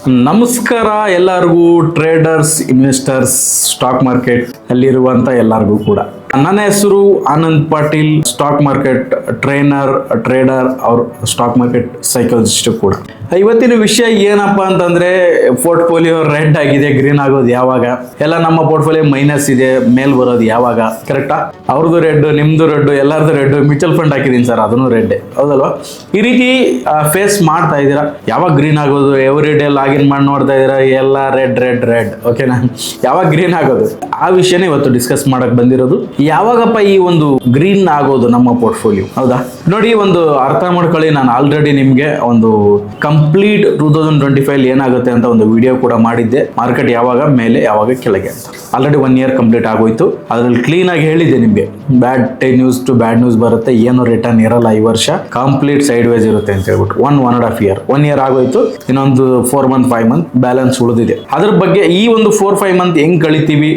ನಮಸ್ಕಾರ ಎಲ್ಲರಿಗೂ, traders, investors, stock market ಅಲ್ಲಿರುವಂತ ಎಲ್ಲರಿಗೂ ಕೂಡ. ನನ್ನ ಹೆಸರು Anand Patil, stock market trader ಅವ್ರ ಸ್ಟಾಕ್ ಮಾರ್ಕೆಟ್ ಸೈಕಾಲಜಿಸ್ಟ್ ಕೂಡ. ಇವತ್ತಿನ ವಿಷಯ ಏನಪ್ಪಾ ಅಂತಂದ್ರೆ, ಪೋರ್ಟ್ಫೋಲಿಯೋ ರೆಡ್ ಆಗಿದೆ, ಗ್ರೀನ್ ಆಗೋದು ಯಾವಾಗ? ಎಲ್ಲ ನಮ್ಮ ಪೋರ್ಟ್ಫೋಲಿಯೋ ಮೈನಸ್ ಇದೆ, ಮೇಲ್ ಬರೋದು ಯಾವಾಗ? ಕರೆಕ್ಟಾ? ಅವ್ರದ್ದು ರೆಡ್, ನಿಮ್ದು ರೆಡ್, ಎಲ್ಲರದು ರೆಡ್. ಮ್ಯೂಚುವಲ್ ಫಂಡ್ ಹಾಕಿದೀನಿ ಸರ್, ಅದನ್ನು ರೆಡ್, ಹೌದಲ್ವಾ? ಈ ರೀತಿ ಫೇಸ್ ಮಾಡ್ತಾ ಇದ್ದೀರಾ. ಯಾವಾಗ ಗ್ರೀನ್ ಆಗೋದು? ಎವ್ರಿ ಡೇ ಲಾಗಿನ್ ಮಾಡಿ ನೋಡ್ತಾ ಇದ್ದೀರಾ, ಎಲ್ಲ ರೆಡ್ ರೆಡ್ ರೆಡ್. ಓಕೆನಾ? ಯಾವಾಗ ಗ್ರೀನ್ ಆಗೋದು? ಆ ವಿಷಯನೇ ಇವತ್ತು ಡಿಸ್ಕಸ್ ಮಾಡಕ್ ಬಂದಿರೋದು. ಯಾವಾಗಪ್ಪ ಈ ಒಂದು ಗ್ರೀನ್ ಆಗೋದು ನಮ್ಮ ಪೋರ್ಟ್ಫೋಲಿಯೋ? ಹೌದಾ? ನೋಡಿ, ಒಂದು ಅರ್ಥ ಮಾಡ್ಕೊಳ್ಳಿ. ನಾನು ಆಲ್ರೆಡಿ ನಿಮ್ಗೆ ಒಂದು ಕಂಪ್ಲೀಟ್ 2025 ಏನಾಗುತ್ತೆ ಅಂತ ಒಂದು ವಿಡಿಯೋ ಕೂಡ ಮಾಡಿದ್ದೆ. ಮಾರ್ಕೆಟ್ ಯಾವಾಗ ಮೇಲೆ ಯಾವಾಗ ಕೆಳಗೆ ಅಂತ. ಆಲ್ರೆಡಿ 1 year ಕಂಪ್ಲೀಟ್ ಆಗೋಯ್ತು. ಅದ್ರಲ್ಲಿ ಕ್ಲೀನ್ ಆಗಿ ಹೇಳಿದ್ದೆ ನಿಮ್ಗೆ, bad news to bad news ಬರುತ್ತೆ, ಏನು ರಿಟರ್ನ್ ಇರಲ್ಲ ಈ ವರ್ಷ, ಕಂಪ್ಲೀಟ್ ಸೈಡ್ ವೈಸ್ ಇರುತ್ತೆ ಅಂತ ಹೇಳ್ಬಿಟ್ಟು. 1.5 year 1 year ಆಗೋಯ್ತು. ಇನ್ನೊಂದು 4 month 5 month ಬ್ಯಾಲೆನ್ಸ್ ಉಳಿದಿದೆ. ಅದ್ರ ಬಗ್ಗೆ ಈ ಒಂದು 4-5 month ಹೆಂಗ್ ಕಳಿತೀವಿ,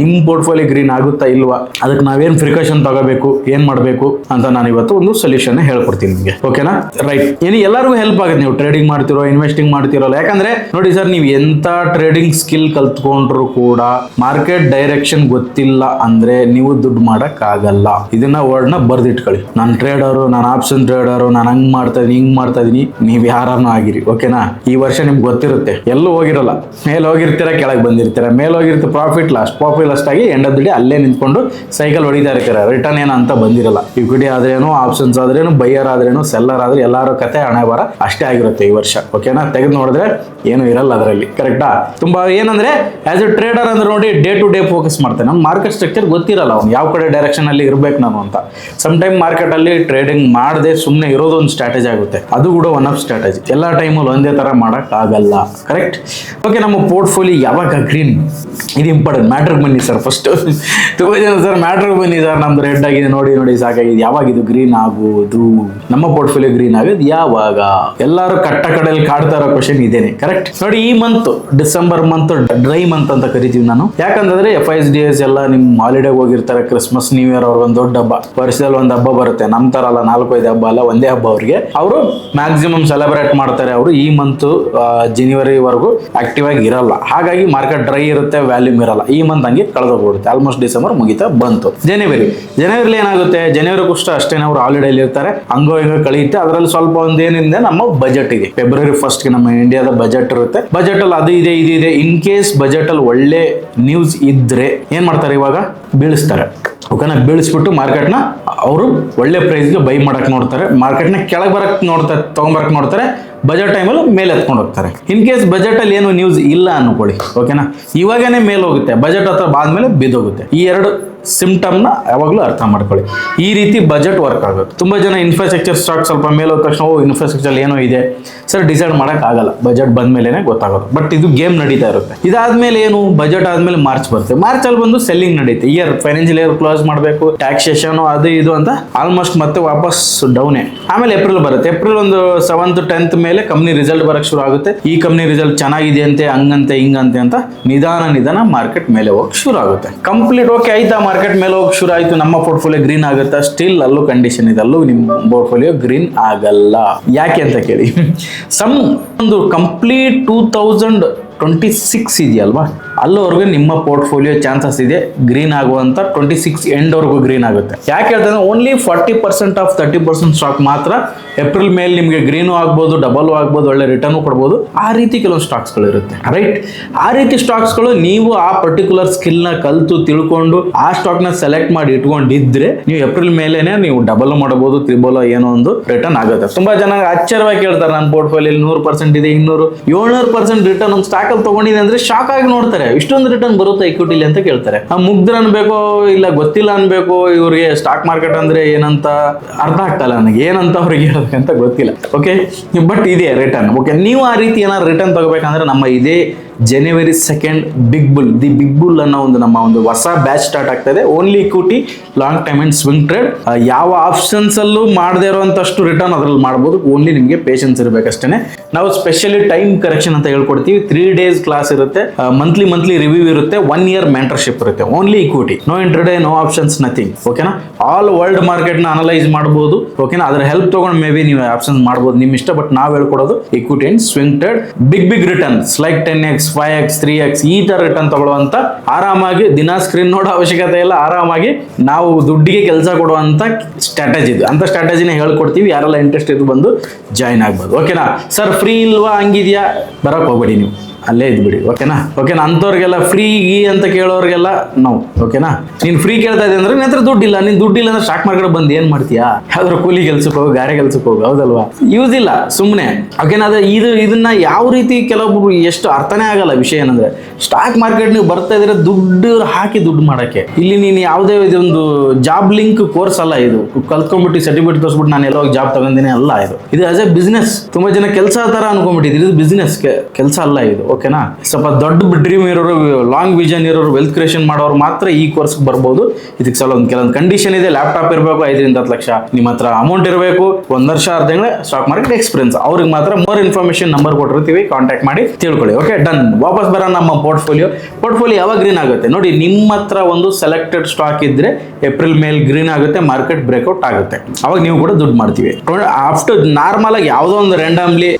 ನಿಮ್ ಪೋರ್ಟ್ಫೋಲಿಯೋ ಗ್ರೀನ್ ಆಗುತ್ತಾ ಇಲ್ವಾ, ಅದಕ್ಕೆ ನಾವೇನ್ ಪ್ರಿಕಾಷನ್ ತಗೋಬೇಕು, ಏನ್ ಮಾಡ್ಬೇಕು ಅಂತ ನಾನು ಇವತ್ತು ಒಂದು ಸೊಲ್ಯೂಷನ್ ಹೇಳ್ಕೊಡ್ತೀನಿ ನಿಮಗೆ. ಓಕೆನಾ? ರೈಟ್. ಎಲ್ಲರಿಗೂ ಹೆಲ್ಪ್ ಆಗುತ್ತೆ. ನೀವು ಟ್ರೇಡಿಂಗ್ ಮಾಡ್ತಿರೋ, ಇನ್ವೆಸ್ಟಿಂಗ್ ಮಾಡ್ತಿರೋಲ್ಲ. ಯಾಕಂದ್ರೆ ನೋಡಿ ಸರ್, ನೀವು ಎಂತ ಟ್ರೇಡಿಂಗ್ ಸ್ಕಿಲ್ ಕಲ್ತ್ಕೊಂಡ್ರು ಕೂಡ ಮಾರ್ಕೆಟ್ ಡೈರೆಕ್ಷನ್ ಗೊತ್ತಿಲ್ಲ ಅಂದ್ರೆ ನೀವು ದುಡ್ಡು ಮಾಡಕ್ ಆಗಲ್ಲ. ಇದನ್ನ ವರ್ಡ್ ನ ಬರ್ದಿಟ್ಕೊಳ್ಳಿ. ನಾನು ಟ್ರೇಡರು, ನಾನು ಆಪ್ಷನ್ ಟ್ರೇಡರು, ನಾನು ಹಂಗ್ ಮಾಡ್ತಾ ಇದೀನಿ, ಹಿಂಗ್ ಮಾಡ್ತಾ ಇದೀನಿ. ನೀವ್ ಯಾರನ್ನು ಆಗಿರಿ. ಓಕೆನಾ? ಈ ವರ್ಷ ನಿಮ್ಗೆ ಗೊತ್ತಿರುತ್ತೆ, ಎಲ್ಲೂ ಹೋಗಿರಲ್ಲ. ಮೇಲ್ ಹೋಗಿರ್ತೀರಾ, ಕೆಳಗೆ ಬಂದಿರ್ತೀರಾ. ಮೇಲ್ ಹೋಗಿರ್ತೀರ, ಪ್ರಾಫಿಟ್ ಲಾಸ್ಟ್ ಆಗಿ ಎಂಡ್ ಆಫ್ ದಿ ಡೇ ಅಲ್ಲೇ ನಿಂತ್ಕೊಂಡು ಸೈಕಲ್ ಹೊಡಿತಾ ಇರ್ತೀರಾ. ರಿಟರ್ನ್ ಏನೋ ಅಂತ ಬಂದಿರಲ್ಲ. ಇಕ್ವಿಟಿ ಆದ್ರೇನು, ಆಪ್ಷನ್ಸ್ ಆದ್ರೇನು, ಬೈಯರ್ ಆದ್ರೇನು, ಸೆಲ್ಲರ್ ಆದ್ರೆ ಎಲ್ಲಾರ ಕತೆ ಹಣೆ ಬರ ಅಷ್ಟೇ ಆಗಿರುತ್ತೆ ಈ ವರ್ಷ. ಓಕೆನಾ? ತೆಗೆದು ನೋಡಿದ್ರೆ ಏನು ಇರಲ್ಲ ಅದರಲ್ಲಿ. ಕರೆಕ್ಟಾ? ತುಂಬಾ ಏನಂದ್ರೆ ಆಸ್ ಎ ಟ್ರೇಡರ್ ಅಂದ್ರೆ ನೋಡಿ, ಡೇ ಟು ಡೇ ಫೋಕಸ್ ಮಾಡ್ತಾನೆ. ನಮ್ಮ ಮಾರ್ಕೆಟ್ ಸ್ಟ್ರಕ್ಚರ್ ಗೊತ್ತಿರಲ್ಲ, ಅವ್ನು ಯಾವ ಕಡೆ ಡೈರೆಕ್ಷನ್ ಅಲ್ಲಿ ಇರ್ಬೇಕು ನಾನು ಅಂತ. ಸಮ್ ಟೈಮ್ ಮಾರ್ಕೆಟ್ ಅಲ್ಲಿ ಟ್ರೇಡಿಂಗ್ ಮಾಡದೆ ಸುಮ್ಮನೆ ಇರೋದು ಒಂದು ಸ್ಟ್ರಾಟಜಿ ಆಗುತ್ತೆ. ಅದು ಕೂಡ ಒನ್ ಆಫ್ ಸ್ಟ್ರಾಟಜಿ. ಎಲ್ಲ ಟೈಮಲ್ಲಿ ಒಂದೇ ತರ ಮಾಡಕ್ ಆಗಲ್ಲ. ಕರೆಕ್ಟ್? ಓಕೆ, ನಮ್ಮ ಪೋರ್ಟ್ಫೋಲಿಯೋ ಯಾವಾಗ ಗ್ರೀನ್? ಇದು ಇಂಪಾರ್ಟೆಂಟ್. ಮ್ಯಾಟ್ರ್ ಬನ್ನಿ ಸರ್. ಫಸ್ಟ್ ತುಂಬಾ ಜನ ಸರ್ ಮ್ಯಾಟ್ರ್ ಬನ್ನಿ ಸರ್, ನಮ್ದು ರೆಡ್ ಆಗಿದೆ ನೋಡಿ ಸಾಕಾಗಿದೆ. ಯಾವಾಗ ಇದು ಗ್ರೀನ್ ಆಗುವುದು? ನಮ್ಮ ಪೋರ್ಟ್ಫೋಲಿಯೋ ಗ್ರೀನ್ ಆಗೋದು ಯಾವಾಗ? ಎಲ್ಲರೂ ಕಟ್ಟ ಕಡೆಯಲ್ಲಿ ಕಾಡ್ತಾ ಇರೋ ಕ್ವಶನ್ ಇದೇನೆ. ಕರೆಕ್ಟ್? ನೋಡಿ, ಈ month December month dry month ಅಂತ ಕರಿತೀವಿ ನಾನು. ಯಾಕಂದ್ರೆ FIDS ಎಲ್ಲ ನಿಮ್ ಹಾಲಿಡೇ ಹೋಗಿರ್ತಾರೆ. ಕ್ರಿಸ್ಮಸ್, ನ್ಯೂ ಇಯರ್ ಅವ್ರಿಗೆ ಒಂದು ದೊಡ್ಡ ಹಬ್ಬ, ವರ್ಷದಲ್ಲಿ ಒಂದು ಹಬ್ಬ ಬರುತ್ತೆ. ನಮ್ ತರ ಅಲ್ಲ, 4-5 ಹಬ್ಬ ಅಲ್ಲ, ಒಂದೇ ಹಬ್ಬ ಅವ್ರಿಗೆ. ಅವರು ಮ್ಯಾಕ್ಸಿಮಮ್ ಸೆಲೆಬ್ರೇಟ್ ಮಾಡ್ತಾರೆ. ಅವರು ಈ ಮಂತ್ ಜನವರಿ ವರೆಗೂ ಆಕ್ಟಿವ್ ಆಗಿ ಇರಲ್ಲ. ಹಾಗಾಗಿ ಮಾರ್ಕೆಟ್ ಡ್ರೈ ಇರುತ್ತೆ, ವ್ಯಾಲ್ಯೂಮ್ ಇರಲ್ಲ. ಈ ಮಂತ್ ಹಂಗೆ ಕಳೆದೋಗ್ಬಿಡುತ್ತೆ. ಆಲ್ಮೋಸ್ಟ್ ಡಿಸೆಂಬರ್ ಮುಗಿತಾ ಬಂತು. ಜನವರಿಲಿ ಏನಾಗುತ್ತೆ? ಜನವರಿ ಅಷ್ಟೇನೆ ಅವ್ರು ಹಾಲಿಡೇಲಿ ಇರ್ತಾರೆ. ಹಂಗೋ ಹಿಂಗೋ ಕಳೆಯುತ್ತೆ. ಅದರಲ್ಲಿ ಸ್ವಲ್ಪ ಒಂದೇನಿದೆ, ನಮ್ಮ ಬಜೆಟ್ ಇದೆ. ಫೆಬ್ರವರಿ 1st ನಮ್ಮ ಇಂಡಿಯಾದ ಬಜೆಟ್ ಇರುತ್ತೆ. ಬಜೆಟ್ ಅಲ್ಲಿ ಅದು ಇದೆ. ಇನ್ ಕೇಸ್ ಬಜೆಟ್ ಅಲ್ಲಿ ಒಳ್ಳೆ ನ್ಯೂಸ್ ಇದ್ರೆ ಏನ್ ಮಾಡ್ತಾರೆ? ಇವಾಗ ಬೀಳಿಸ್ತಾರೆ. ಓಕೆನಾ? ಬೀಳಿಸ್ಬಿಟ್ಟು ಮಾರ್ಕೆಟ್ನ ಅವರು ಒಳ್ಳೆ ಪ್ರೈಸ್ಗೆ ಬೈ ಮಾಡಕ್ ನೋಡ್ತಾರೆ. ಮಾರ್ಕೆಟ್ನ ಕೆಳಗೆ ಬರಕ್ ನೋಡ್ತಾರೆ, ತಗೊಂಬರಕ್ ನೋಡ್ತಾರೆ. ಬಜೆಟ್ ಟೈಮಲ್ಲಿ ಮೇಲೆ ಎತ್ಕೊಂಡು ಹೋಗ್ತಾರೆ. ಇನ್ ಕೇಸ್ ಬಜೆಟ್ ಅಲ್ಲಿ ಏನು ನ್ಯೂಸ್ ಇಲ್ಲ ಅನ್ಕೊಳ್ಳಿ, ಓಕೆನಾ, ಇವಾಗನೇ ಮೇಲೆ ಹೋಗುತ್ತೆ, ಬಜೆಟ್ ಹತ್ರ ಬಾದ್ಮೇಲೆ ಬಿದ್ದೋಗುತ್ತೆ. ಈ ಎರಡು ಸಿಂಪ್ಟಮ್ನ ಯಾವಾಗಲೂ ಅರ್ಥ ಮಾಡ್ಕೊಳ್ಳಿ. ಈ ರೀತಿ ಬಜೆಟ್ ವರ್ಕ್ ಆಗುತ್ತೆ. ತುಂಬಾ ಜನ ಇನ್ಫ್ರಾಸ್ಟ್ರಕ್ಚರ್ ಸ್ಟಾಕ್ ಸ್ವಲ್ಪ ಮೇಲೆ ಹೋದ ತಕ್ಷಣ ಇನ್ಫ್ರಾಸ್ಟ್ರಕ್ಚರ್ ಏನೋ ಇದೆ ಸರ್, ಡಿಸೈಡ್ ಮಾಡಕ್ ಆಗಲ್ಲ. ಬಜೆಟ್ ಬಂದ್ಮೇಲೆ ಗೊತ್ತಾಗೋದು. ಬಟ್ ಇದು ಗೇಮ್ ನಡೀತಾ ಇರುತ್ತೆ. ಇದಾದ್ಮೇಲೆ ಏನು? ಬಜೆಟ್ ಆದ್ಮೇಲೆ ಮಾರ್ಚ್ ಬರುತ್ತೆ. ಮಾರ್ಚ್ ಅಲ್ಲಿ ಬಂದು ಸೆಲ್ಲಿಂಗ್ ನಡೀತೆ. ಫೈನಾನ್ಷಿಯಲ್ ಇಯರ್ ಕ್ಲೋಸ್ ಮಾಡಬೇಕು, ಟ್ಯಾಕ್ಸೇಷನ್ ಅದು ಇದು ಅಂತ ಆಲ್ಮೋಸ್ಟ್ ಮತ್ತೆ ವಾಪಸ್ ಡೌನೇ. ಆಮೇಲೆ ಏಪ್ರಿಲ್ ಬರುತ್ತೆ. ಏಪ್ರಿಲ್ ಒಂದು 7th 10th ಮೇಲೆ ಕಂಪ್ನಿ ರಿಸಲ್ಟ್ ಬರಕ್ ಶುರು ಆಗುತ್ತೆ. ಈ ಕಂಪ್ನಿ ರಿಸಲ್ಟ್ ಚೆನ್ನಾಗಿದೆ ಅಂತೆ, ಹಂಗಂತೆ ಹಿಂಗಂತೆ ಅಂತ ನಿಧಾನ ಮಾರ್ಕೆಟ್ ಮೇಲೆ ಹೋಗಕ್ ಶುರು ಆಗುತ್ತೆ. ಕಂಪ್ಲೀಟ್ ಓಕೆ ಆಯ್ತಾ? ಮಾರ್ಕೆಟ್ ಮೇಲೆ ಹೋಗಿ ಶುರು ಆಯ್ತು. ನಮ್ಮ ಪೋರ್ಟ್ಫೋಲಿಯೋ ಗ್ರೀನ್ ಆಗುತ್ತಾ? ಸ್ಟಿಲ್ ಅಲ್ಲೂ ಕಂಡೀಷನ್ ಇದೆ. ಅಲ್ಲೂ ನಿಮ್ಮ ಪೋರ್ಟ್ಫೋಲಿಯೋ ಗ್ರೀನ್ ಆಗಲ್ಲ. ಯಾಕೆ ಅಂತ ಕೇಳಿ, ಒಂದು ಕಂಪ್ಲೀಟ್ 2026 ಇದೆಯಲ್ವಾ, ಅಲ್ಲಿವರೆಗೂ ನಿಮ್ಮ ಪೋರ್ಟ್ಫೋಲಿಯೋ ಚಾನ್ಸಸ್ ಇದೆ ಗ್ರೀನ್ ಆಗುವಂತ. 26 ಎಂಡ್ ವರೆಗೂ ಗ್ರೀನ್ ಆಗುತ್ತೆ. ಯಾಕೆ ಹೇಳ್ತಾರೆ? ಓನ್ಲಿ 40% ಆಫ್ 30% ಸ್ಟಾಕ್ ಮಾತ್ರ ಏಪ್ರಿಲ್ ಮೇಲೆ ನಿಮಗೆ ಗ್ರೀನು ಆಗ್ಬೋದು, ಡಬಲ್ ಆಗ್ಬೋದು, ಒಳ್ಳೆ ರಿಟರ್ನ್ ಕೊಡ್ಬೋದು. ಆ ರೀತಿ ಕೆಲವು ಸ್ಟಾಕ್ಸ್ ಗಳು ಇರುತ್ತೆ. ರೈಟ್? ಆ ರೀತಿ ಸ್ಟಾಕ್ಸ್ ಗಳು ನೀವು ಆ ಪರ್ಟಿಕ್ಯುಲರ್ ಸ್ಕಿಲ್ ನ ಕಲ್ತು ತಿಳ್ಕೊಂಡು ಆ ಸ್ಟಾಕ್ ನ ಸೆಲೆಕ್ಟ್ ಮಾಡಿ ಇಟ್ಕೊಂಡಿದ್ರೆ ನೀವು ಏಪ್ರಿಲ್ ಮೇಲೆನೆ ನೀವು ಡಬಲ್ ಮಾಡಬಹುದು, ತ್ರಿಬಲ್ ಏನೋ ಒಂದು ರಿಟರ್ನ್ ಆಗುತ್ತೆ. ತುಂಬಾ ಜನ ಆಶ್ಚರ್ಯವಾಗಿ ಕೇಳ್ತಾರೆ, ನನ್ನ ಪೋರ್ಟ್ಫೋಲಿಯೋ 100% ಇದೆ, 700% ರಿಟರ್ನ್ ಒಂದು ಸ್ಟಾಕ್ ಅಲ್ಲಿ ತಗೊಂಡಿದೆ ಅಂದ್ರೆ ಶಾಕ್ ಆಗಿ ನೋಡ್ತಾರೆ. ಇಷ್ಟೊಂದು ರಿಟರ್ನ್ ಬರುತ್ತೆ ಇಕ್ವಿಟಿಲಿ ಅಂತ ಕೇಳ್ತಾರೆ. ಮುಗ್ಧರ ಅನ್ಬೇಕೋ ಇಲ್ಲ ಗೊತ್ತಿಲ್ಲ ಅನ್ಬೇಕು, ಇವ್ರಿಗೆ ಸ್ಟಾಕ್ ಮಾರ್ಕೆಟ್ ಅಂದ್ರೆ ಏನಂತ ಅರ್ಥ ಆಗ್ತಲ್ಲ ನನಗೆ, ಏನಂತ ಅವ್ರಿಗೆ ಹೇಳ್ಬೇಕಂತ ಗೊತ್ತಿಲ್ಲ. ಓಕೆ, ಬಟ್ ಇದೆ ರಿಟರ್ನ್. ಓಕೆ, ನೀವು ಆ ರೀತಿ ಏನಾದ್ರು ರಿಟರ್ನ್ ತಗೋಬೇಕಂದ್ರೆ ನಮ್ಮ ಇದೇ January 2nd ಬಿಗ್ ಬುಲ್ ಅನ್ನೋ ಒಂದು ನಮ್ಮ ಒಂದು ಹೊಸ ಬ್ಯಾಚ್ ಸ್ಟಾರ್ಟ್ ಆಗ್ತಾ ಇದೆ. Only equity, long time and swing trade. ಯಾವ ಆಪ್ಷನ್ಸ್ ಅಲ್ಲೂ ಮಾಡದೇ ಇರುವಂತಷ್ಟು ರಿಟರ್ನ್ ಅದ್ರಲ್ಲಿ ಮಾಡಬಹುದು. ಓನ್ಲಿ ನಿಮಗೆ ಪೇಷನ್ಸ್ ಇರಬೇಕಷ್ಟೇ. ನಾವು ಸ್ಪೆಷಲಿ ಟೈಮ್ ಕರೆಕ್ಷನ್ ಅಂತ ಹೇಳ್ಕೊಡ್ತೀವಿ. 3 days ಕ್ಲಾಸ್ ಇರುತ್ತೆ, ಮಂತ್ಲಿ ರಿವ್ಯೂ ಇರುತ್ತೆ, 1 year ಮೆಂಟರ್ಶಿಪ್ ಇರುತ್ತೆ. Only equity, no intraday, no options, nothing. ಓಕೆನಾ? ಆಲ್ ವರ್ಲ್ಡ್ ಮಾರ್ಕೆಟ್ ನ ಅನಲೈಸ್ ಮಾಡಬಹುದು. ಓಕೆನಾ? ಅದರ ಹೆಲ್ಪ್ ತಗೊಂಡು ಮೇ ಬಿ ನೀವು ಆಪ್ಷನ್ಸ್ ಮಾಡಬಹುದು ನಿಮ್ಮ ಇಷ್ಟ. ಬಟ್ ನಾವು ಹೇಳ್ಕೊಡೋದು equity and swing trade. Big returns like 10x 5x 3x ಈ ತರ ರಿಟರ್ನ್ ತಗೊಳ್ಳುವಂತ, ಆರಾಮಾಗಿ ದಿನ ಸ್ಕ್ರೀನ್ ನೋಡೋ ಅವಶ್ಯಕತೆ ಇಲ್ಲ, ಆರಾಮಾಗಿ ನಾವು ದುಡ್ಡಿಗೆ ಕೆಲಸ ಕೊಡುವಂತ ಸ್ಟ್ರಾಟಜಿ ಇದು. ಅಂತ ಸ್ಟ್ರಾಟಜಿನ ಹೇಳ್ಕೊಡ್ತೀವಿ. ಯಾರೆಲ್ಲ ಇಂಟ್ರೆಸ್ಟ್ ಇದ್ದು ಬಂದು ಜಾಯಿನ್ ಆಗ್ಬೋದು. ಓಕೆನಾ? ಸರ್ ಫ್ರೀ ಇಲ್ವಾ, ಹಂಗಿದ್ಯಾ, ಬರಕ್ ಹೋಗ್ಬೇಡಿ, ನೀವು ಅಲ್ಲೇ ಇದ್ಬಿಡಿ. ಓಕೆನಾ? ಅಂಥವ್ರಿಗೆಲ್ಲ ಫ್ರೀ ಅಂತ ಕೇಳೋರಿಗೆಲ್ಲ ನಾವು. ಓಕೆನಾ? ನೀನ್ ಫ್ರೀ ಕೇಳ್ತಾ ಇದ್ದೆ ಅಂದ್ರೆ ನಿನ್ನ ಹತ್ರ ದುಡ್ಡಿಲ್ಲ. ನೀನ್ ದುಡ್ಡಿಲ್ಲ ಅಂದ್ರೆ ಸ್ಟಾಕ್ ಮಾರ್ಕೆಟ್ ಬಂದು ಏನ್ ಮಾಡ್ತೀಯಾ? ಯಾವ್ದಾದ್ರು ಕೂಲಿ ಕೆಲ್ಸಕ್ಕೆ ಹೋಗು, ಗಾರೆ ಕೆಲ್ಸಕ್ಕೆ ಹೋಗು, ಹೌದಲ್ವಾ? ಯೂಸ್ ಇಲ್ಲ ಸುಮ್ಮನೆ. ಓಕೆನಾ? ಅದೇ ಇದನ್ನ ಯಾವ ರೀತಿ ಕೆಲವೊಬ್ರು ಎಷ್ಟು ಅರ್ಥನೇ ಆಗಲ್ಲ. ವಿಷಯ ಏನಂದ್ರೆ ಸ್ಟಾಕ್ ಮಾರ್ಕೆಟ್ ನೀವು ಬರ್ತಾ ಇದ್ರೆ ದುಡ್ಡು ಹಾಕಿ ದುಡ್ಡು ಮಾಡಕ್ಕೆ. ಇಲ್ಲಿ ನೀನು ಯಾವುದೇ ಇದೊಂದು ಜಾಬ್ ಲಿಂಕ್ ಕೋರ್ಸ್ ಅಲ್ಲ. ಇದು ಕಲ್ತ್ಕೊಂಡ್ಬಿಟ್ಟು ಸರ್ಟಿಫಿಕೇಟ್ ತೋರಿಸ್ಬಿಟ್ಟು ನಾನು ಎಲ್ಲೋ ಜಾಬ್ ತಗೊಂಡಿನಿ ಅಲ್ಲ. ಇದು ಆಸ್ ಎ ಬಿಸ್ನೆಸ್. ತುಂಬಾ ಜನ ಕೆಲಸ ತರ ಅನ್ಕೊಂಡ್ಬಿಟ್ಟಿದ್ರು. ಇದು ಬಿಸ್ನೆಸ್, ಕೆಲಸ ಅಲ್ಲ ಇದು. ಓಕೆನಾ? ಸ್ವಲ್ಪ ದೊಡ್ಡ ಡ್ರೀಮ್ ಇರೋರು, ಲಾಂಗ್ ವಿಷನ್ ಇರೋರು, ವೆಲ್ತ್ ಕ್ರಿಯೇಷನ್ ಮಾಡೋರು ಮಾತ್ರ ಈ ಕೋರ್ಸ್ ಬರ್ಬೋದು. ಇದಕ್ಕೆ ಸಲ ಕೆಲವೊಂದು ಕಂಡೀಷನ್ ಇದೆ. ಲ್ಯಾಪ್ಟಾಪ್ ಇರಬೇಕು, 5 ರಿಂದ 10 ಲಕ್ಷ ನಿಮ್ಮ ಹತ್ರ ಅಮೌಂಟ್ ಇರಬೇಕು, 1 ವರ್ಷ 6 ತಿಂಗಳ ಸ್ಟಾಕ್ ಮಾರ್ಕೆಟ್ ಎಕ್ಸ್ಪೀರಿಯನ್ಸ್. ಅವ್ರಿಗೆ ಮಾತ್ರ ಮೋರ್ ಇನ್ಫಾರ್ಮೇಶನ್ ನಂಬರ್ ಕೊಟ್ಟಿರ್ತೀವಿ, ಕಾಂಟ್ಯಾಕ್ಟ್ ಮಾಡಿ ತಿಳ್ಕೊಳ್ಳಿ. Okay, done. ವಾಪಸ್ ಬರೋಣ ನಮ್ಮ ಪೋರ್ಟ್ಫೋಲಿಯೋ ಯಾವಾಗ ಗ್ರೀನ್ ಆಗುತ್ತೆ ನೋಡಿ. ನಿಮ್ಮ ಹತ್ರ ಒಂದು ಸೆಲೆಕ್ಟೆಡ್ ಸ್ಟಾಕ್ ಇದ್ರೆ ಏಪ್ರಿಲ್ ಮೇಲ್ ಗ್ರೀನ್ ಆಗುತ್ತೆ, ಮಾರ್ಕೆಟ್ ಬ್ರೇಕ್ಔಟ್ ಆಗುತ್ತೆ. ಅವಾಗ ನೀವು ಕೂಡ ದುಡ್ಡು ಮಾಡ್ತೀವಿ. ಆಫ್ಟರ್ ನಾರ್ಮಲ್ ಆಗಿ ಯಾವುದೋ ಒಂದು ರ್ಯಾಂಡಮ್ಲಿ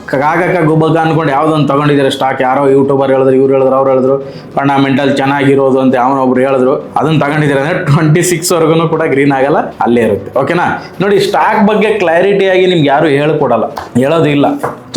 ಗುಬ್ಬಗ ಅನ್ಕೊಂಡು ಯಾವುದೋ ಒಂದು ತಗೊಂಡಿದ್ದಾರೆ ಸ್ಟಾಕ್. ಯಾರೋ ಯೂಟ್ಯೂಬರ್ ಹೇಳಿದ್ರು, ಇವ್ರು ಹೇಳಿದ್ರು, ಅವ್ರು ಹೇಳಿದ್ರು ಫಂಡಮೆಂಟಲ್ ಚೆನ್ನಾಗಿರೋದು ಅಂತ ಅವನೊಬ್ರು ಹೇಳಿದ್ರು, ಅದನ್ನ ತಗೊಂಡಿದ್ದಾರೆ ಅಂದ್ರೆ 26 ವರೆಗೂ ಕೂಡ ಗ್ರೀನ್ ಆಗಲ್ಲ, ಅಲ್ಲೇ ಇರುತ್ತೆ. ಓಕೆನಾ? ನೋಡಿ, ಸ್ಟಾಕ್ ಬಗ್ಗೆ ಕ್ಲಾರಿಟಿ ಆಗಿ ನಿಮ್ಗೆ ಯಾರು ಹೇಳ್ಕೊಡಲ್ಲ, ಹೇಳೋದು ಇಲ್ಲ.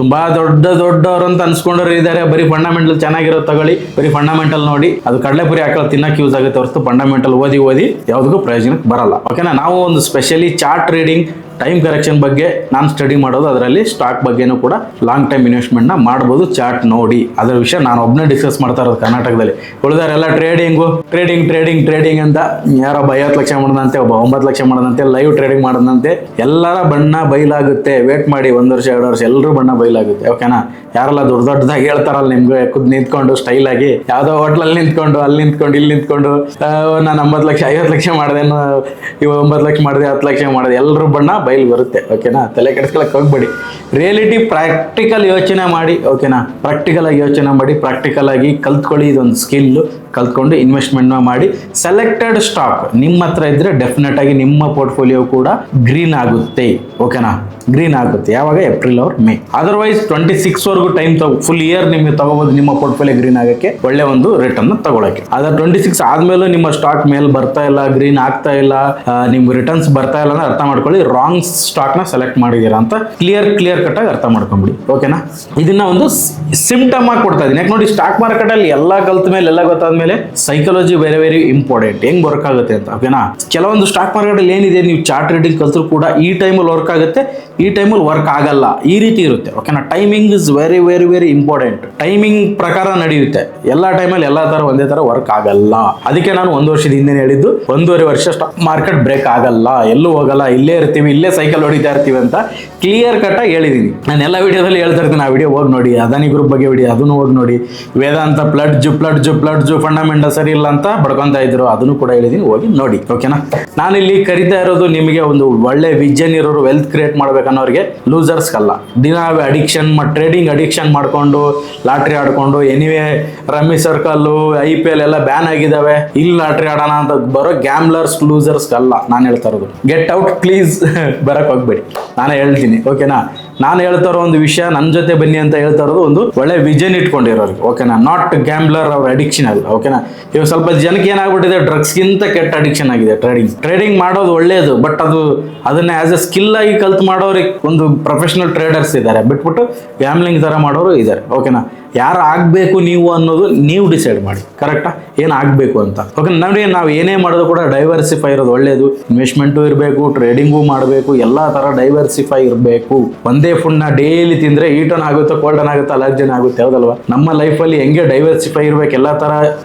ತುಂಬಾ ದೊಡ್ಡವರು ಅಂತ ಅನ್ಸ್ಕೊಂಡವ್ರು ಇದ್ದಾರೆ. ಬರೀ ಫಂಡಮೆಂಟಲ್ ಚೆನ್ನಾಗಿರೋದು ತಗೊಳ್ಳಿ, ಬರೀ ಫಂಡಮೆಂಟಲ್ ನೋಡಿ, ಅದು ಕಡಲೆಪುರಿ ಹಾಕಲು ತಿನ್ನಕ್ಕೆ ಯೂಸ್ ಆಗುತ್ತೆ ಹೊರತು ಫಂಡಮೆಂಟಲ್ ಓದಿ ಯಾವುದಕ್ಕೂ ಪ್ರಯೋಜನಕ್ಕೆ ಬರಲ್ಲ. ಓಕೆನಾ? ನಾವು ಒಂದು specially chart trading, time correction ಬಗ್ಗೆ ನಾನು ಸ್ಟಡಿ ಮಾಡೋದು. ಅದರಲ್ಲಿ ಸ್ಟಾಕ್ ಬಗ್ಗೆನೂ ಕೂಡ ಲಾಂಗ್ ಟೈಮ್ ಇನ್ವೆಸ್ಟ್ಮೆಂಟ್ ನ ಮಾಡ್ಬೋದು. ಚಾರ್ಟ್ ನೋಡಿ ಅದರ ವಿಷಯ ನಾನು ಒಬ್ಬನೇ ಡಿಸ್ಕಸ್ ಮಾಡ್ತಾ ಇರೋದು ಕರ್ನಾಟಕದಲ್ಲಿ. ಉಳಿದಾರೆಲ್ಲ ಟ್ರೇಡಿಂಗ್ ಅಂತ, ಯಾರೊಬ್ಬ 50 ಲಕ್ಷ ಮಾಡೋದಂತೆ, ಒಬ್ಬ 9 ಲಕ್ಷ ಮಾಡೋದಂತೆ, ಲೈವ್ ಟ್ರೇಡಿಂಗ್ ಮಾಡೋದಂತೆ. ಎಲ್ಲರ ಬಣ್ಣ ಬಯಲಾಗುತ್ತೆ. ವೇಟ್ ಮಾಡಿ, 1 ವರ್ಷ 2 ವರ್ಷ ಎಲ್ಲರೂ ಬಣ್ಣ ಬಯಲಾಗುತ್ತೆ. ಓಕೆನಾ? ಯಾರೆಲ್ಲ ದೊಡ್ಡದಾಗಿ ಹೇಳ್ತಾರಲ್ಲ ನಿಮ್ಗೆ ಖುದ್ ನಿಂತ್ಕೊಂಡು ಸ್ಟೈಲ್ ಆಗಿ ಯಾವ್ದೋ ಹೋಟ್ಲಲ್ಲಿ ನಿಂತ್ಕೊಂಡು ಇಲ್ಲಿ ನಿಂತ್ಕೊಂಡು ನಾನು 50 ಲಕ್ಷ 50 ಲಕ್ಷ ಮಾಡಿದೆ, ಇವ 9 ಲಕ್ಷ ಮಾಡಿದೆ, 10 ಲಕ್ಷ ಮಾಡಿದೆ, ಎಲ್ಲರೂ ಬಣ್ಣ ಬಯಲು ಬರುತ್ತೆ. ಓಕೆನಾ? ತಲೆ ಕೆಡಿಸ್ಕೊಳಕ್ ಹೋಗ್ಬೇಡಿ. ರಿಯಾಲಿಟಿ ಪ್ರಾಕ್ಟಿಕಲ್ ಯೋಚನೆ ಮಾಡಿ. ಓಕೆನಾ? ಪ್ರಾಕ್ಟಿಕಲ್ ಆಗಿ ಯೋಚನೆ ಮಾಡಿ, ಪ್ರಾಕ್ಟಿಕಲ್ ಆಗಿ ಕಲ್ತ್ಕೊಳ್ಳಿ. ಇದೊಂದು ಸ್ಕಿಲ್ ಕಲ್ತ್ಕೊಂಡು ಇನ್ವೆಸ್ಟ್ಮೆಂಟ್ ಮಾಡಿ. ಸೆಲೆಕ್ಟೆಡ್ ಸ್ಟಾಕ್ ನಿಮ್ಮ ಹತ್ರ ಇದ್ರೆ ಡೆಫಿನೆಟ್ ಆಗಿ ನಿಮ್ಮ ಪೋರ್ಟ್ಫೋಲಿಯೋ ಕೂಡ ಗ್ರೀನ್ ಆಗುತ್ತೆ. ಓಕೆನಾ? ಗ್ರೀನ್ ಆಗುತ್ತೆ. ಯಾವಾಗ? April R May. ಅದರ್ವೈಸ್ 26 ವರೆಗೂ ಟೈಮ್ ಫುಲ್ ಇಯರ್ ನಿಮ್ಗೆ ತಗೋಬಹುದು ನಿಮ್ಮ ಪೋರ್ಟ್ಫೋಲಿಯೋ ಗ್ರೀನ್ ಆಗಕ್ಕೆ, ಒಳ್ಳೆ ಒಂದು ರಿಟರ್ನ್ ತಗೊಳಕ್ಕೆ. ಅದ್ರ 26 ಆದ್ಮೇಲೆ ನಿಮ್ಮ ಸ್ಟಾಕ್ ಮೇಲೆ ಬರ್ತಾ ಇಲ್ಲ, ಗ್ರೀನ್ ಆಗ್ತಾ ಇಲ್ಲ, ನಿಮ್ಗೆ ರಿಟರ್ನ್ಸ್ ಬರ್ತಾ ಇಲ್ಲ ಅಂದ್ರೆ ಅರ್ಥ ಮಾಡ್ಕೊಳ್ಳಿ, ರಾಂಗ್ ಸ್ಟಾಕ್ ನ ಸೆಲೆಕ್ಟ್ ಮಾಡಿದೀರಾ ಅಂತ ಕ್ಲಿಯರ್ ಕಟ್ ಆಗಿ ಅರ್ಥ ಮಾಡ್ಕೊಂಬಿಡಿ. ಓಕೆನಾ? ಇದನ್ನ ಒಂದು ಸಿಂಪ್ಟಮ್ ಆಗಿ ಕೊಡ್ತಾ ಇದೀನಿ. ಯಾಕೆ ನೋಡಿ, ಸ್ಟಾಕ್ ಮಾರ್ಕೆಟ್ ಅಲ್ಲಿ ಎಲ್ಲ ಕಲ್ತ ಮೇಲೆ, ಎಲ್ಲ ಗೊತ್ತಾದ್ಮೇಲೆ ಸೈಕಾಲಜಿ ವೆರಿ ಇಂಪಾರ್ಟೆಂಟ್. ಹೆಂಗ್ ವರ್ಕ್ ಆಗುತ್ತೆ ಅಂತ. ಓಕೆನಾ? ಕೆಲವೊಂದು ಸ್ಟಾಕ್ ಮಾರ್ಕೆಟ್ ಅಲ್ಲಿ ಏನಿದೆ, ನೀವು ಚಾರ್ಟ್ ಟ್ರೇಡಿಂಗ್ ಕಲ್ತರೂ ಕೂಡ ಈ ಟೈಮಲ್ಲಿ ವರ್ಕ್ ಆಗುತ್ತೆ, ಈ ಟೈಮಲ್ಲಿ ವರ್ಕ್ ಆಗಲ್ಲ, ಈ ರೀತಿ ಇರುತ್ತೆ. ಓಕೆನಾ? Timing is very important. Timing ಪ್ರಕಾರ ನಡೆಯುತ್ತೆ. ಎಲ್ಲ ಟೈಮಲ್ಲಿ ಎಲ್ಲ ತರ ಒಂದೇ ತರ ವರ್ಕ್ ಆಗಲ್ಲ. ಅದಕ್ಕೆ ನಾನು 1 ವರ್ಷದ ಹಿಂದೆ ಹೇಳಿದ್ದು, 1.5 ವರ್ಷ ಸ್ಟಾಕ್ ಮಾರ್ಕೆಟ್ ಬ್ರೇಕ್ ಆಗಲ್ಲ, ಎಲ್ಲೂ ಹೋಗಲ್ಲ, ಇಲ್ಲೇ ಇರ್ತೀವಿ, ಇಲ್ಲೇ ಸೈಕಲ್ ಹೊಡಿತಾ ಇರ್ತೀವಿ ಅಂತ ಕ್ಲಿಯರ್ ಕಟ್ ಆಗಿ ಹೇಳಿದೀನಿ. ನಾನು ಎಲ್ಲ ವಿಡಿಯೋದಲ್ಲಿ ಹೇಳ್ತಾ ಇರ್ತೀನಿ. ಆ ವಿಡಿಯೋ ಹೋಗಿ ನೋಡಿ. ಅದಾನಿ ಗ್ರೂಪ್ ಬಗ್ಗೆ ವಿಡಿಯೋ, ಅದನ್ನು ಹೋಗಿ ನೋಡಿ. ವೇದಾಂತ ಪ್ಲಡ್ಜು ಫಂಡಮೆಂಟಲ್ ಸರಿ ಇಲ್ಲ ಅಂತ ಬಡ್ಕೊಂತ ಇದ್ರು, ಅದನ್ನು ಕೂಡ ಹೇಳಿದೀನಿ, ಹೋಗಿ ನೋಡಿ. ಓಕೆನಾ? ನಾನು ಇಲ್ಲಿ ಕರಿತಾ ಇರೋದು ನಿಮಗೆ ಒಂದು ಒಳ್ಳೆ ವಿಷನ್ ಇರೋರು, ವೆಲ್ತ್ ಕ್ರಿಯೇಟ್ ಮಾಡ್ಬೇಕನ್ನೋರಿಗೆ, ಲೂಸರ್ಸ್ ಅಲ್ಲ. ದಿನ ಟ್ರೇಡಿಂಗ್ ಅಡಿಕ್ಷನ್ ಮಾಡ್ಕೊಂಡು, ಲಾಟ್ರಿ ಆಡ್ಕೊಂಡು, ಎನಿವೇ ರಮ್ಮಿ ಸರ್ಕಲ್ಲು, IPL ಎಲ್ಲ ಬ್ಯಾನ್ ಆಗಿದಾವೆ, ಇಲ್ಲಿ ಲಾಟ್ರಿ ಆಡೋಣ ಅಂತ ಬರೋ ಗ್ಯಾಮ್ಲರ್ಸ್, ಲೂಸರ್ಸ್ ಅಲ್ಲ ನಾನು ಹೇಳ್ತಾ ಇರೋದು. Get out please. ಬರಕ್ ಹೋಗ್ಬೇಡಿ, ನಾನೇ ಹೇಳ್ತೀನಿ. ಓಕೆನಾ? ನಾನು ಹೇಳ್ತಾ ಇರೋ ಒಂದು ವಿಷಯ, ನನ್ನ ಜೊತೆ ಬನ್ನಿ ಅಂತ ಹೇಳ್ತಾ ಇರೋದು ಒಂದು ಒಳ್ಳೆ ವಿಷನ್ ಇಟ್ಕೊಂಡಿರೋರಿಗೆ. ಓಕೆನಾ? ನಾಟ್ ಗ್ಯಾಮ್ಲರ್ ಅವ್ರ ಅಡಿಕ್ಷನ್ ಅಲ್ಲ. ಓಕೆನಾ? ಇವಾಗ ಸ್ವಲ್ಪ ಜನಕ್ಕೆ ಏನಾಗ್ಬಿಟ್ಟಿದೆ, ಡ್ರಗ್ಸ್ಗಿಂತ ಕೆಟ್ಟ ಅಡಿಕ್ಷನ್ ಆಗಿದೆ ಟ್ರೇಡಿಂಗ್ ಮಾಡೋದು ಒಳ್ಳೇದು, ಬಟ್ ಅದನ್ನ ಆಸ್ ಎ ಸ್ಕಿಲ್ ಆಗಿ ಕಲ್ತ್ ಮಾಡೋರಿಗೆ ಒಂದು ಪ್ರೊಫೆಷನಲ್ ಟ್ರೇಡರ್ಸ್ ಇದ್ದಾರೆ, ಬಿಟ್ಬಿಟ್ಟು ಗ್ಯಾಮ್ಲಿಂಗ್ ತರ ಮಾಡೋರು ಇದ್ದಾರೆ. ಓಕೆನಾ? ಯಾರು ಆಗ್ಬೇಕು ನೀವು ಅನ್ನೋದು ನೀವು ಡಿಸೈಡ್ ಮಾಡಿ. ಕರೆಕ್ಟಾ? ಏನ್ ಆಗ್ಬೇಕು ಅಂತ. ಓಕೆ, ನೋಡಿ, ನಾವು ಏನೇ ಮಾಡೋದು ಕೂಡ ಡೈವರ್ಸಿಫೈ ಇರೋದು ಒಳ್ಳೇದು. ಇನ್ವೆಸ್ಟ್ಮೆಂಟು ಇರಬೇಕು, ಟ್ರೇಡಿಂಗು ಮಾಡಬೇಕು, ಎಲ್ಲಾ ತರ ಡೈವರ್ಸಿಫೈ ಇರಬೇಕು. ಒಂದೇ ಫುಡ್ ನ ಡೈಲಿ ತಿಂದ್ರೆ ಈಟನ್ ಆಗುತ್ತೆ, ಕೋಲ್ಡನ್ ಆಗುತ್ತೆ, ಅಲರ್ಜನ್ ಆಗುತ್ತೆ, ಹೌದಲ್ವಾ? ನಮ್ಮ ಲೈಫ್ ಅಲ್ಲಿ ಹೆಂಗೆ ಡೈವರ್ಸಿಫೈ ಇರ್ಬೇಕು, ಎಲ್ಲಾ ತರ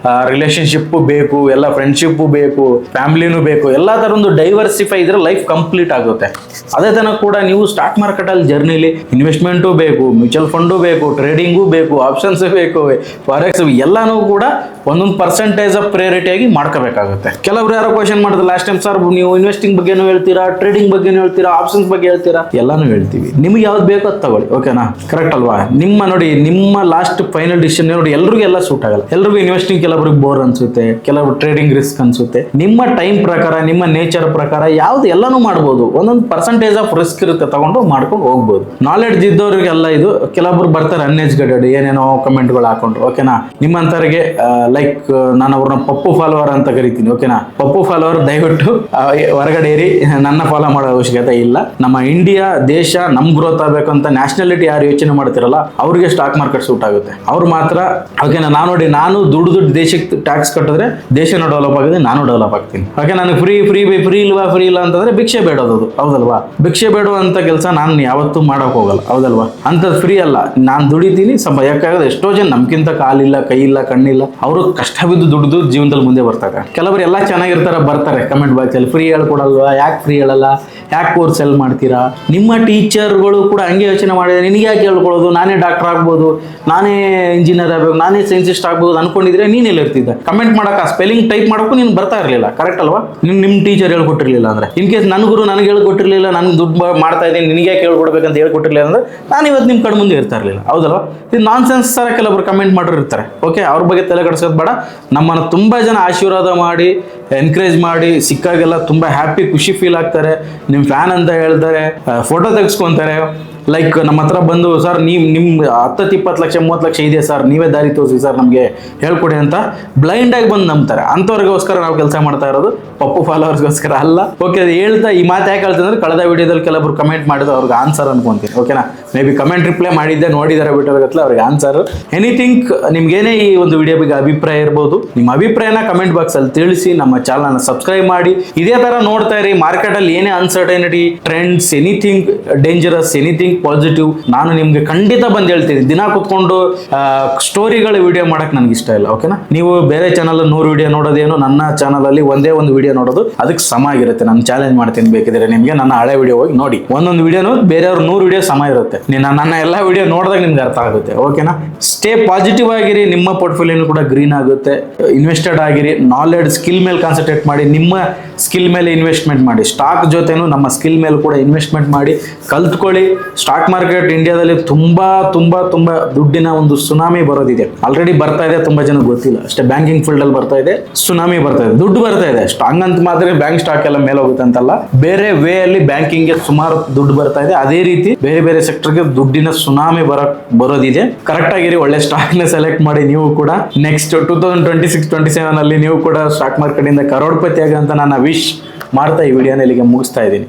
ರಿಲೇಶನ್ಶಿಪ್ ಬೇಕು, ಎಲ್ಲ ಫ್ರೆಂಡ್ಶಿಪ್ ಬೇಕು, ಫ್ಯಾಮಿಲಿನೂ ಬೇಕು, ಎಲ್ಲಾ ತರ ಒಂದು ಡೈವರ್ಸಿಫೈ ಇದ್ರೆ ಲೈಫ್ ಕಂಪ್ಲೀಟ್ ಆಗುತ್ತೆ. ಅದೇ ತರ ಕೂಡ ನೀವು ಸ್ಟಾಕ್ ಮಾರ್ಕೆಟ್ ಅಲ್ಲಿ ಜರ್ನಿಲಿ ಇನ್ವೆಸ್ಟ್ಮೆಂಟು ಬೇಕು, ಮ್ಯೂಚುವಲ್ ಫಂಡು ಬೇಕು, ಟ್ರೇಡಿಂಗು ಬೇಕು, ಆಪ್ಷನ್ಸ್ ಬೇಕು, ಫಾರೆಕ್ಸ್ ಎಲ್ಲಾನು ಕೂಡ ಒಂದೊಂದು ಪರ್ಸೆಂಟೇಜ್ ಆಫ್ ಪ್ರಿಯಾರಿಟಿಯಾಗಿ ಮಾಡ್ಕೋಬೇಕಾಗುತ್ತೆ. ಕೆಲವರು ಯಾರೋ ಕ್ವಶನ್ ಮಾಡಿದ್ರು ಲಾಸ್ಟ್ ಟೈಮ್, ಸರ್ ನೀವು ಇನ್ವೆಸ್ಟಿಂಗ್ ಬಗ್ಗೆನೂ ಹೇಳ್ತೀರಾ, ಟ್ರೇಡಿಂಗ್ ಬಗ್ಗೆನೂ ಹೇಳ್ತೀರಾ, ಆಪ್ಷನ್ಸ್ ಬಗ್ಗೆ ಹೇಳ್ತೀರಾ, ಎಲ್ಲಾನು ಹೇಳ್ತೀವಿ. ನಿಮ್ಗೆ ಯಾವ್ದು ಬೇಕೋ ಅದು ತಗೊಳ್ಳಿ, ಓಕೆನಾ? ಕರೆಕ್ಟ್ ಅಲ್ವಾ? ನಿಮ್ಮ ಲಾಸ್ಟ್ ಫೈನಲ್ ಡಿಸಿಷನ್ ನೋಡಿ. ಎಲ್ರಿಗೂ ಎಲ್ಲ ಸೂಟ್ ಆಗಲ್ಲ. ಎಲ್ರಿಗೂ ಇನ್ವೆಸ್ಟಿಂಗ್ ಕೆಲವರಿಗೆ ಬೋರ್ ಅನ್ಸುತ್ತೆ, ಕೆಲವರು ಟ್ರೇಡಿಂಗ್ ರಿಸ್ಕ್ ಅನ್ಸುತ್ತೆ. ನಿಮ್ಮ ಟೈಮ್ ಪ್ರಕಾರ, ನಿಮ್ಮ ನೇಚರ್ ಪ್ರಕಾರ ಯಾವ್ದು ಎಲ್ಲಾನು ಮಾಡ್ಬೋದು. ಒಂದೊಂದು ಪರ್ಸೆಂಟೇಜ್ ಆಫ್ ರಿಸ್ಕ್ ಇರುತ್ತೆ, ತಗೊಂಡು ಮಾಡ್ಕೊಂಡು ಹೋಗ್ಬೋದು. ನಾಲೆಡ್ಜ್ ಇದ್ದವ್ರಿಗೆಲ್ಲ ಇದು. ಕೆಲವೊಬ್ರು ಬರ್ತಾರೆ ಅನ್ಎಜುಕೇಟೆಡ್, ಏನೇನೋ ಕಮೆಂಟ್ಗಳು ಹಾಕೊಂಡು, ಓಕೆನಾ? ನಿಮ್ಮಂತರಿಗೆ ಲೈಕ್ ನಾನು ಅವ್ರನ್ನ ಪಪ್ಪು ಫಾಲೋವರ್ ಅಂತ ಕರಿತೀನಿ, ಓಕೆನಾ? ಪಪ್ಪು ಫಾಲೋವರ್ ದಯವಿಟ್ಟು ಹೊರಗಡೆ ಇರಿ, ನನ್ನ ಫಾಲೋ ಮಾಡೋ ಅವಶ್ಯಕತೆ ಇಲ್ಲ. ನಮ್ಮ ಇಂಡಿಯಾ ದೇಶ ನಮ್ ಗ್ರೋತ್ ಆಗಬೇಕು ಅಂತ ನ್ಯಾಷನಾಲಿಟಿ ಯಾರು ಯೋಚನೆ ಮಾಡ್ತಿರಲ್ಲ ಅವ್ರಿಗೆ ಸ್ಟಾಕ್ ಮಾರ್ಕೆಟ್ ಸೂಟ್ ಆಗುತ್ತೆ. ಅವ್ರು ಮಾತ್ರ ಓಕೆನಾ? ನಾನು ದುಡ್ಡು ದೇಶಕ್ಕೆ ಟ್ಯಾಕ್ಸ್ ಕಟ್ಟಿದ್ರೆ ದೇಶನ ಡೆವಲಪ್ ಆಗಿದೆ, ನಾನು ಡೆವಲಪ್ ಆಗ್ತೀನಿ. ಓಕೆ, ನನಗೆ ಫ್ರೀ ಇಲ್ಲ ಅಂತಂದ್ರೆ ಭಿಕ್ಷೆ ಬೇಡೋದು, ಹೌದಲ್ವಾ? ಭಿಕ್ಷೆ ಬೇಡುವಂತ ಕೆಲಸ ನಾನು ಯಾವತ್ತೂ ಮಾಡಕ್ ಹೋಗಲ್ಲ, ಹೌದಲ್ವಾ? ಅಂತದ್ ಫ್ರೀ ಅಲ್ಲ, ನಾನು ದುಡಿತೀನಿ. ಯಾಕಾಗದೆ ಎಷ್ಟೋ ಜನ ನಮ್ಗಿಂತ ಕಾಲಿಲ್ಲ, ಕೈ ಇಲ್ಲ, ಕಣ್ಣಿಲ್ಲ, ಅವರು ಕಷ್ಟ ಬಿದ್ದು ದುಡ್ದು ಜೀವನದಲ್ಲಿ ಮುಂದೆ ಬರ್ತಾರೆ. ಕೆಲವರು ಎಲ್ಲ ಚೆನ್ನಾಗಿರ್ತಾರೆ, ಬರ್ತಾರೆ ಕಮೆಂಟ್ ಬಾಕ್ಸ್ ಅಲ್ಲಿ ಫ್ರೀ ಹೇಳ್ಕೊಡಲ್ವಾ, ಯಾಕೆ ಫ್ರೀ ಹೇಳಲ್ಲ, ಯಾಕೆ ಕೋರ್ಸ್ ಎಲ್ಲಿ ಮಾಡ್ತೀರಾ? ನಿಮ್ಮ ಟೀಚರ್ಗಳು ಕೂಡ ಹಂಗೆ ಯೋಚನೆ ಮಾಡಿದ್ರೆ ನಿನಗೆ ಯಾಕೆ ಹೇಳ್ಕೊಳ್ಳೋದು? ನಾನೇ ಡಾಕ್ಟರ್ ಆಗ್ಬೋದು, ನಾನೇ ಇಂಜಿನಿಯರ್ ಆಗ್ಬೇಕು, ನಾನೇ ಸೈನ್ಸಿಸ್ಟ್ ಆಗ್ಬೋದು ಅನ್ಕೊಂಡಿದ್ರೆ ನೀನ್ ಎಲ್ಲಿ ಇರ್ತಿದ್ದೆ? ಕಮೆಂಟ್ ಮಾಡಕ್ಕೆ ಸ್ಪೆಲ್ಲಿಂಗ್ ಟೈಪ್ ಮಾಡೋಕ್ಕೂ ನೀನು ಬರ್ತಾ ಇರಲಿಲ್ಲ, ಕರೆಕ್ಟ್ ಅಲ್ವಾ? ನಿಮ್ಮ ಟೀಚರ್ ಹೇಳ್ಕೊಟ್ಟಿರ್ಲಿಲ್ಲ ಅಂದ್ರೆ, ಇನ್ ಕೇಸ್ ನನಗೆ ಹೇಳ್ಕೊಟ್ಟಿರ್ಲಿಲ್ಲ, ನಾನು ದುಡ್ಡು ಮಾಡ್ತಾ ಇದ್ದೀನಿ, ನಿನಗೆ ಯಾಕೆ ಹೇಳ್ಕೊಡ್ಬೇಕಂತ ಹೇಳ್ಕೊಟ್ಟಿರ್ಲಿಲ್ಲ ಅಂದ್ರೆ ನಾನು ಇವತ್ತು ನಿಮ್ಮ ಕಡೆ ಮುಂದೆ ಇರ್ತಾ ಇರಲಿಲ್ಲ, ಹೌದಲ್ವಾ? ಇದು ನಾನ್ ಸೆನ್ಸ್ ತರ ಕೆಲವರು ಕಮೆಂಟ್ ಮಾಡೋರು ಇರ್ತಾರೆ. ಓಕೆ, ಅವ್ರ ಬಗ್ಗೆ ತಲೆ ಕೆಡಿಸೋದು ಬೇಡ. ನಮ್ಮನ್ನು ತುಂಬಾ ಜನ ಆಶೀರ್ವಾದ ಮಾಡಿ, ಎನ್ಕರೇಜ್ ಮಾಡಿ, ಸಿಕ್ಕಾಗೆಲ್ಲ ತುಂಬಾ ಹ್ಯಾಪಿ, ಖುಷಿ ಫೀಲ್ ಆಗ್ತಾರೆ. ನಿಮ್ಮ ಫ್ಯಾನ್ ಅಂತ ಹೇಳ್ತಾರೆ, ಫೋಟೋ ತೆಗೆಸ್ಕೊಂತಾರೆ. ಲೈಕ್ ನಮ್ಮ ಹತ್ರ ಬಂದು, ಸರ್ ನಿಮ್ಮ 10-20 ಲಕ್ಷ 30 ಲಕ್ಷ ಇದೆ ಸರ್, ನೀವೇ ದಾರಿ ತೋರಿಸಿ ಸರ್, ನಮಗೆ ಹೇಳ್ಕೊಡಿ ಅಂತ ಬ್ಲೈಂಡ್ ಆಗಿ ಬಂದು ನಂಬ್ತಾರೆ. ಅಂಥವ್ರಿಗೋಸ್ಕರ ನಾವು ಕೆಲಸ ಮಾಡ್ತಾ ಇರೋದು, ಪಪ್ಪು ಫಾಲೋವರ್ಸ್ಗೋಸ್ಕರ ಅಲ್ಲ. ಓಕೆ, ಹೇಳ್ತಾ ಈ ಮಾತು ಯಾಕೆ ಹೇಳ್ತೀನಿ ಅಂದ್ರೆ, ಕಳೆದ ವಿಡಿಯೋದಲ್ಲಿ ಕೆಲವರು ಕಮೆಂಟ್ ಮಾಡಿದ್ರು, ಅವ್ರಿಗೆ ಆನ್ಸರ್ ಅನ್ಕೊಂತೀನಿ, ಓಕೆನಾ? ಮೇ ಬಿ ಕಮೆಂಟ್ ರಿಪ್ಲೈ ಮಾಡಿದ್ದೆ, ನೋಡಿದಾರೆ ಬಿಟ್ಟೋಗತ್ತಲ್ಲ, ಅವ್ರಿಗೆ ಆನ್ಸರ್. ಎನಿಥಿಂಗ್, ನಿಮ್ಗೇನೇ ಈ ಒಂದು ವಿಡಿಯೋ ಬಗ್ಗೆ ಅಭಿಪ್ರಾಯ ಇರ್ಬೋದು, ನಿಮ್ಮ ಅಭಿಪ್ರಾಯನ ಕಮೆಂಟ್ ಬಾಕ್ಸ್ ಅಲ್ಲಿ ತಿಳಿಸಿ. ನಮ್ಮ ಚಾನಲ್ನ ಸಬ್ಸ್ಕ್ರೈಬ್ ಮಾಡಿ, ಇದೇ ತರ ನೋಡ್ತಾ ಇರಿ. ಮಾರ್ಕೆಟ್ ಅಲ್ಲಿ ಏನೇ uncertainty, trends, anything dangerous, anything positive, ನಾನು ನಿಮ್ಗೆ ಖಂಡಿತ ಬಂದು ಹೇಳ್ತೀನಿ. ದಿನ ಕುತ್ಕೊಂಡು ಸ್ಟೋರಿಗಳ ವಿಡಿಯೋ ಮಾಡಕ್ ನನ್ಗೆ ಇಷ್ಟ ಇಲ್ಲ, ಓಕೆನಾ? ನೀವು ಬೇರೆ ಚಾನಲ್ 100 ವಿಡಿಯೋ ನೋಡೋದೇನು, ನನ್ನ ಚಾನಲ್ ಅಲ್ಲಿ ಒಂದೇ ಒಂದು ವಿಡಿಯೋ ನೋಡೋದು ಅದಕ್ಕೆ ಸಮ ಆಗಿರುತ್ತೆ. ನಾನು ಚಾಲೆಂಜ್ ಮಾಡ್ತೀನಿ, ಬೇಕಿದ್ರೆ ನಿಮ್ಗೆ ನನ್ನ ಹಳೆ ವಿಡಿಯೋ ಹೋಗಿ ನೋಡಿ. ಒಂದೊಂದು ವಿಡಿಯೋನು ಬೇರೆಯವ್ರು 100 ವಿಡಿಯೋ ಸಮ ಇರುತ್ತೆ. ನನ್ನ ಎಲ್ಲ ವಿಡಿಯೋ ನೋಡಿದಾಗ ನಿಮ್ಗೆ ಅರ್ಥ ಆಗುತ್ತೆ, ಓಕೆನಾ? ಸ್ಟೇ ಪಾಸಿಟಿವ್ ಆಗಿರಿ, ನಿಮ್ಮ ಪೋರ್ಟ್ಫೋಲಿಯೋ ಕೂಡ ಗ್ರೀನ್ ಆಗುತ್ತೆ. ಇನ್ವೆಸ್ಟೆಡ್ ಆಗಿರಿ, ನಾಲೆಡ್ಜ್, ಸ್ಕಿಲ್ ಮೇಲೆ ಕಾನ್ಸಂಟ್ರೇಟ್ ಮಾಡಿ, ನಿಮ್ಮ ಸ್ಕಿಲ್ ಮೇಲೆ ಇನ್ವೆಸ್ಟ್ಮೆಂಟ್ ಮಾಡಿ. ಸ್ಟಾಕ್ ಜೊತೆನೂ ನಮ್ಮ ಸ್ಕಿಲ್ ಮೇಲೆ ಕೂಡ ಇನ್ವೆಸ್ಟ್ಮೆಂಟ್ ಮಾಡಿ ಕಲ್ತ್ಕೊಳ್ಳಿ. ಸ್ಟಾಕ್ ಮಾರ್ಕೆಟ್ ಇಂಡಿಯಾದಲ್ಲಿ ತುಂಬಾ ದುಡ್ಡಿನ ಒಂದು ಸುನಾಮಿ ಬರೋದಿದೆ, ಆಲ್ರೆಡಿ ಬರ್ತಾ ಇದೆ. ತುಂಬಾ ಜನ ಗೊತ್ತಿಲ್ಲ ಅಷ್ಟೇ. ಬ್ಯಾಂಕಿಂಗ್ ಫೀಲ್ಡ್ ಅಲ್ಲಿ ಬರ್ತಾ ಇದೆ, ಸುನಾಮಿ ಬರ್ತಾ ಇದೆ, ದುಡ್ಡು ಬರ್ತಾ ಇದೆ. ಸ್ಟಾಕ್ ಅಂತ ಮಾತ್ರ ಬ್ಯಾಂಕ್ ಸ್ಟಾಕ್ ಎಲ್ಲ ಮೇಲೆ ಹೋಗುತ್ತೆ ಅಂತಲ್ಲ, ಬೇರೆ ವೇ ಅಲ್ಲಿ ಬ್ಯಾಂಕಿಂಗ್ ಗೆ ಸುಮಾರು ದುಡ್ಡು ಬರ್ತಾ ಇದೆ. ಅದೇ ರೀತಿ ಬೇರೆ ಸೆಕ್ಟರ್ಗೆ ದುಡ್ಡಿನ ಸುನಾಮಿ ಬರೋದಿದೆ. ಕರೆಕ್ಟ್ ಆಗಿರಿ, ಒಳ್ಳೆ ಸ್ಟಾಕ್ ನ ಸೆಲೆಕ್ಟ್ ಮಾಡಿ. ನೀವು ಕೂಡ ನೆಕ್ಸ್ಟ್ 2026-27 ಅಲ್ಲಿ ನೀವು ಕೂಡ ಸ್ಟಾಕ್ ಮಾರ್ಕೆಟ್ ಇಂದ ಕರೋಡ್ಪತಿ ಆಗಿ ಅಂತ ನನ್ನ ವಿಶ್ ಮಾಡ್ತಾ ಈ ವಿಡಿಯೋನ ಇಲ್ಲಿಗೆ ಮುಗಿಸ್ತಾ ಇದ್ದೀನಿ.